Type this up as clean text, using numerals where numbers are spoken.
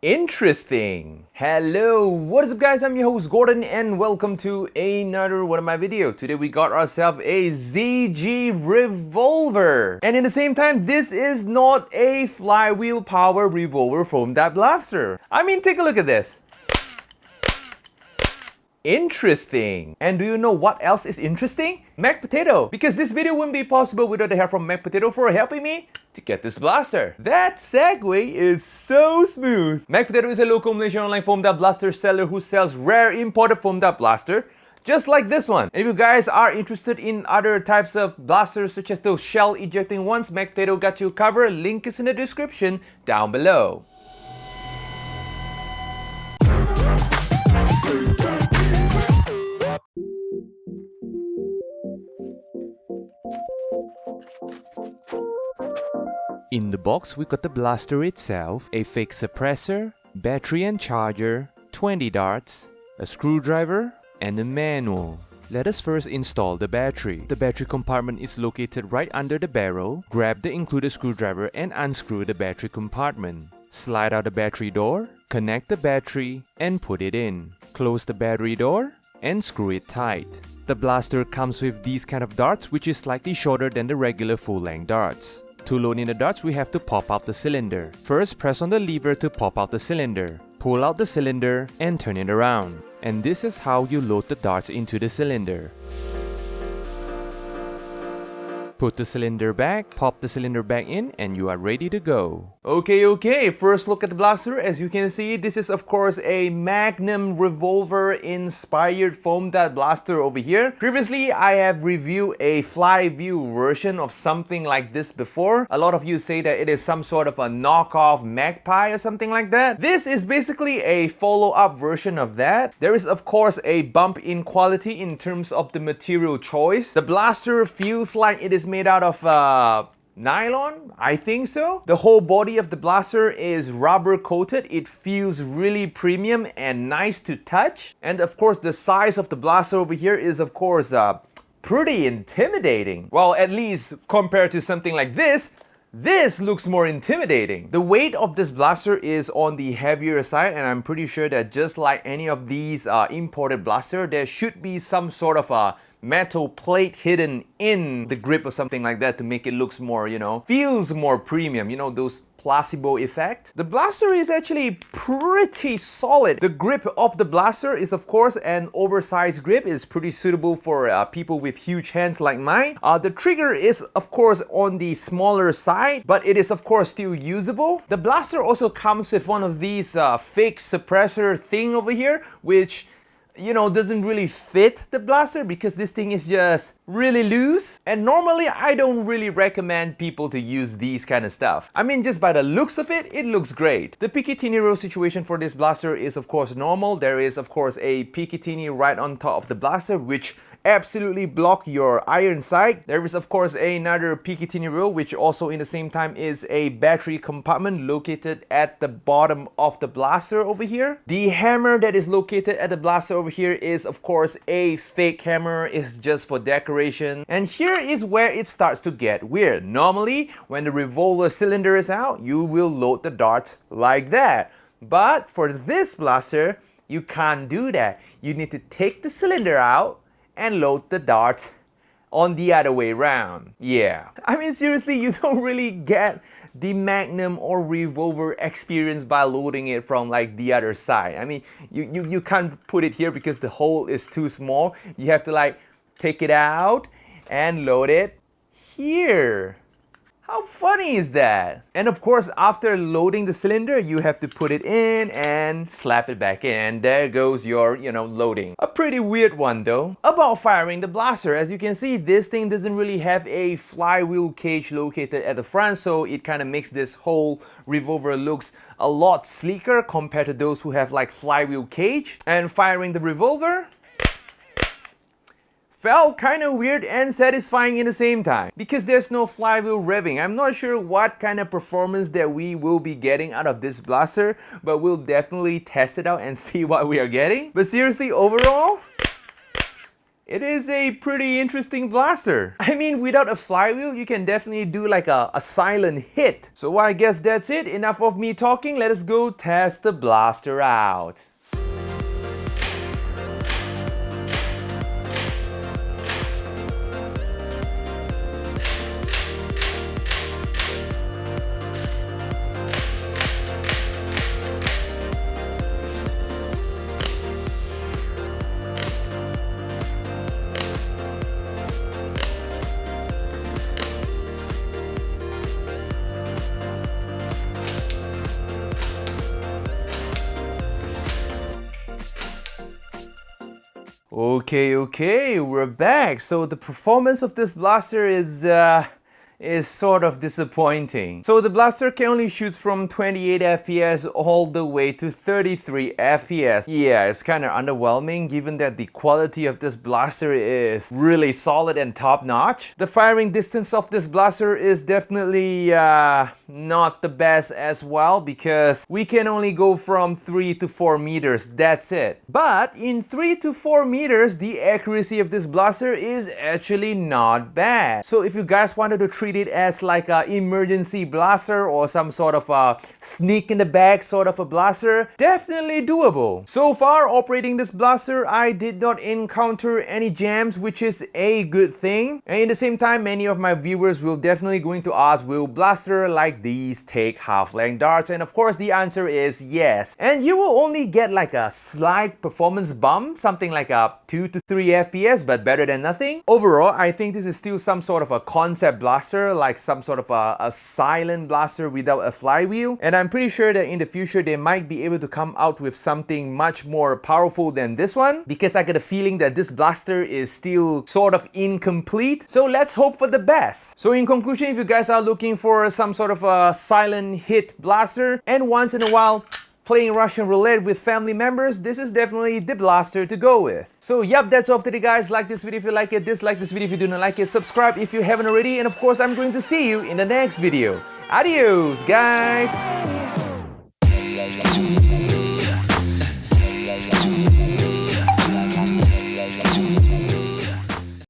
Interesting. Hello, what is up guys? I'm your host Gordon and welcome to another one of my videos. Today we got ourselves a ZG Revolver. And in the same time, this is not a flywheel power revolver from that blaster. I mean, take a look at this. Interesting. And do you know what else is interesting? MECH POTATO. Because this video wouldn't be possible without the help from MECH POTATO for helping me to get this blaster. That segue is so smooth. MECH POTATO is a local Malaysian online foam dart blaster seller who sells rare imported foam dart blaster, just like this one. And if you guys are interested in other types of blasters such as those shell ejecting ones, MECH POTATO got you covered. Link is in the description down below. In the box, we got the blaster itself, a fake suppressor, battery and charger, 20 darts, a screwdriver, and a manual. Let us first install the battery. The battery compartment is located right under the barrel. Grab the included screwdriver and unscrew the battery compartment. Slide out the battery door, connect the battery, and put it in. Close the battery door and screw it tight. The blaster comes with these kind of darts, which is slightly shorter than the regular full-length darts. To load in the darts, we have to pop out the cylinder. First, press on the lever to pop out the cylinder. Pull out the cylinder and turn it around. And this is how you load the darts into the cylinder. Put the cylinder back, pop the cylinder back in, and you are ready to go. Okay, first look at the blaster. As you can see, this is of course a Magnum Revolver inspired foam dart blaster over here. Previously, I have reviewed a flywheel version of something like this before. A lot of you say that it is some sort of a knockoff Magpie or something like that. This is basically a follow-up version of that. There is of course a bump in quality in terms of the material choice. The blaster feels like it is made out of nylon, I think so. The whole body of the blaster is rubber coated. It feels really premium and nice to touch. And of course, the size of the blaster over here is of course pretty intimidating. Well, at least compared to something like this looks more intimidating. The weight of this blaster is on the heavier side, and I'm pretty sure that just like any of these imported blaster, there should be some sort of a metal plate hidden in the grip or something like that to make it looks more, feels more premium, those placebo effect. The blaster is actually pretty solid. The grip of the blaster is of course an oversized grip. It's pretty suitable for people with huge hands like mine. The trigger is of course on the smaller side, but it is of course still usable. The blaster also comes with one of these fake suppressor thing over here, which doesn't really fit the blaster because this thing is just really loose. And normally I don't really recommend people to use these kind of stuff. I mean, just by the looks of it, it looks great. The Picatinny roll situation for this blaster is of course normal. There is of course a Picatinny right on top of the blaster, which absolutely block your iron sight. There is of course another Picatinny roll, which also in the same time is a battery compartment located at the bottom of the blaster over here. The hammer that is located at the blaster over here is of course a fake hammer. It's just for decoration. And here is where it starts to get weird. Normally, when the revolver cylinder is out, you will load the darts like that. But for this blaster, you can't do that. You need to take the cylinder out and load the darts on the other way around. Yeah. I mean, seriously, you don't really get the Magnum or Revolver experience by loading it from like the other side. I mean, you can't put it here because the hole is too small. You have to like take it out and load it here. How funny is that? And of course, after loading the cylinder, you have to put it in and slap it back in. And there goes your, loading. A pretty weird one though. About firing the blaster, as you can see, this thing doesn't really have a flywheel cage located at the front, so it kind of makes this whole revolver looks a lot sleeker compared to those who have like flywheel cage. And firing the revolver felt kind of weird and satisfying in the same time because there's no flywheel revving. I'm not sure what kind of performance that we will be getting out of this blaster, but we'll definitely test it out and see what we are getting. But seriously, overall, it is a pretty interesting blaster. I mean, without a flywheel, you can definitely do like a silent hit. So I guess that's it. Enough of me talking. Let us go test the blaster out. Okay, we're back. So the performance of this blaster is sort of disappointing. So the blaster can only shoot from 28 FPS all the way to 33 FPS. Yeah, it's kind of underwhelming given that the quality of this blaster is really solid and top-notch. The firing distance of this blaster is definitely not the best as well because we can only go from 3 to 4 meters, that's it. But in 3 to 4 meters, the accuracy of this blaster is actually not bad. So if you guys wanted to treat it as like an emergency blaster or some sort of a sneak in the bag sort of a blaster, definitely doable. So far operating this blaster, I did not encounter any jams, which is a good thing. And at the same time, many of my viewers will definitely going to ask, will blaster like these take half-length darts? And of course the answer is yes. And you will only get like a slight performance bump, something like a 2 to 3 FPS, but better than nothing. Overall, I think this is still some sort of a concept blaster, like some sort of a silent blaster without a flywheel. And I'm pretty sure that in the future they might be able to come out with something much more powerful than this one, because I get a feeling that this blaster is still sort of incomplete. So let's hope for the best. So in conclusion, if you guys are looking for some sort of a silent hit blaster and once in a while playing Russian roulette with family members, this is definitely the blaster to go with. So yep, that's all for today guys. Like this video if you like it, dislike this video if you do not like it, subscribe if you haven't already, and of course I'm going to see you in the next video. Adios guys!